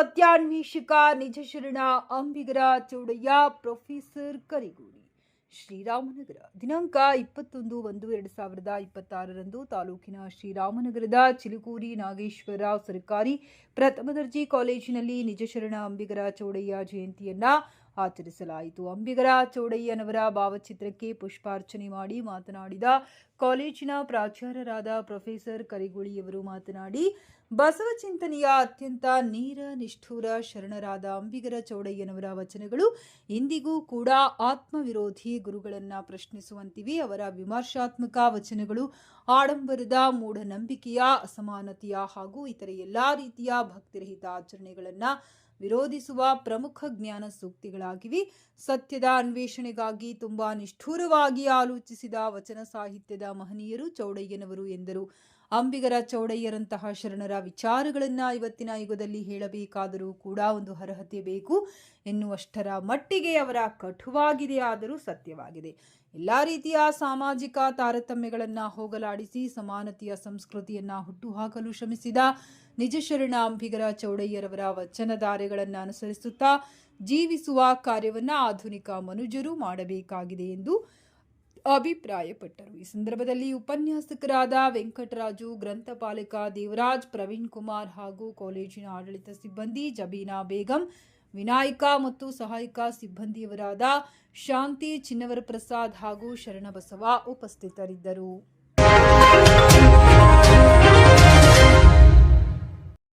ಸತ್ಯಾನ್ವೇಷಕ ನಿಜಶರಣ Ambigara Chowdaiah professor ಕರಿಗೂಳಿ Sriramanagara ದಿನಾಂಕ 21/1/2026 ತಾಲೂಕಿನ ಶ್ರೀರಾಮನಗರದ ಚಿಲುಕೂರಿ ನಾಗೇಶ್ವರ ಸರ್ಕಾರಿ ಪ್ರಥಮ ದರ್ಜೆ ಕಾಲೇಜಿನಲ್ಲಿ ನಿಜಶರಣ ಅಂಬಿಗರ ಚೌಡಯ್ಯ ಜಯಂತಿಯನ್ನ ಆಚರಿಸಲಾಯಿತು. ಅಂಬಿಗರ ಚೌಡಯ್ಯನವರ ಭಾವಚಿತ್ರಕ್ಕೆ ಪುಷ್ಪಾರ್ಚನೆ ಮಾಡಿ ಮಾತನಾಡಿದ ಕಾಲೇಜಿನ ಪ್ರಾಚಾರ್ಯರಾದ ಪ್ರೊಫೆಸರ್ ಕರಿಗೂಳಿಯವರು ಮಾತನಾಡಿ, ಬಸವ ಚಿಂತನೆಯ ಅತ್ಯಂತ ನೇರ ನಿಷ್ಠುರ ಶರಣರಾದ ಅಂಬಿಗರ ಚೌಡಯ್ಯನವರ ವಚನಗಳು ಇಂದಿಗೂ ಕೂಡ ಆತ್ಮವಿರೋಧಿ ಗುರುಗಳನ್ನ ಪ್ರಶ್ನಿಸುವಂತಿವೆ. ಅವರ ವಿಮರ್ಶಾತ್ಮಕ ವಚನಗಳು ಆಡಂಬರದ ಮೂಢನಂಬಿಕೆಯ ಅಸಮಾನತೆಯ ಹಾಗೂ ಇತರೆ ಎಲ್ಲಾ ರೀತಿಯ ಭಕ್ತಿರಹಿತ ಆಚರಣೆಗಳನ್ನ ವಿರೋಧಿಸುವ ಪ್ರಮುಖ ಜ್ಞಾನ ಸೂಕ್ತಿಗಳಾಗಿವೆ. ಸತ್ಯದ ಅನ್ವೇಷಣೆಗಾಗಿ ತುಂಬಾ ನಿಷ್ಠುರವಾಗಿ ಆಲೋಚಿಸಿದ ವಚನ ಸಾಹಿತ್ಯದ ಮಹನೀಯರು ಚೌಡಯ್ಯನವರು ಎಂದರು. ಅಂಬಿಗರ ಚೌಡಯ್ಯರಂತಹ ಶರಣರ ವಿಚಾರಗಳನ್ನ ಇವತ್ತಿನ ಯುಗದಲ್ಲಿ ಹೇಳಬೇಕಾದರೂ ಕೂಡ ಒಂದು ಅರ್ಹತೆ ಬೇಕು ಎನ್ನುವಷ್ಟರ ಮಟ್ಟಿಗೆ ಅವರ ಕಟುವಾಗಿದೆ, ಆದರೂ ಸತ್ಯವಾಗಿದೆ. ಎಲ್ಲಾ ರೀತಿಯ ಸಾಮಾಜಿಕ ತಾರತಮ್ಯಗಳನ್ನ ಹೋಗಲಾಡಿಸಿ ಸಮಾನತೆಯ ಸಂಸ್ಕೃತಿಯನ್ನ ಹುಟ್ಟುಹಾಕಲು ಶ್ರಮಿಸಿದ ನಿಜಶರಣ ಅಂಬಿಗರ ಚೌಡಯ್ಯರವರ ವಚನಧಾರೆಗಳನ್ನು ಅನುಸರಿಸುತ್ತಾ ಜೀವಿಸುವ ಕಾರ್ಯವನ್ನ ಆಧುನಿಕ ಮನುಜರು ಮಾಡಬೇಕಾಗಿದೆ ಎಂದು ಅಭಿಪ್ರಾಯಪಟ್ಟರು. ಈ ಸಂದರ್ಭದಲ್ಲಿ ಉಪನ್ಯಾಸಕರಾದ ವೆಂಕಟರಾಜು, ಗ್ರಂಥಪಾಲಕ ದೇವರಾಜ್, ಪ್ರವೀಣ್ ಕುಮಾರ್ ಹಾಗೂ ಕಾಲೇಜಿನ ಆಡಳಿತ ಸಿಬ್ಬಂದಿ ಜಬೀನಾ ಬೇಗಂ, ವಿನಾಯಕ ಮತ್ತು ಸಹಾಯಕ ಸಿಬ್ಬಂದಿಯವರಾದ ಶಾಂತಿ, ಚಿನ್ನವರ ಪ್ರಸಾದ್ ಹಾಗೂ ಶರಣಬಸವ ಉಪಸ್ಥಿತರಿದ್ದರು.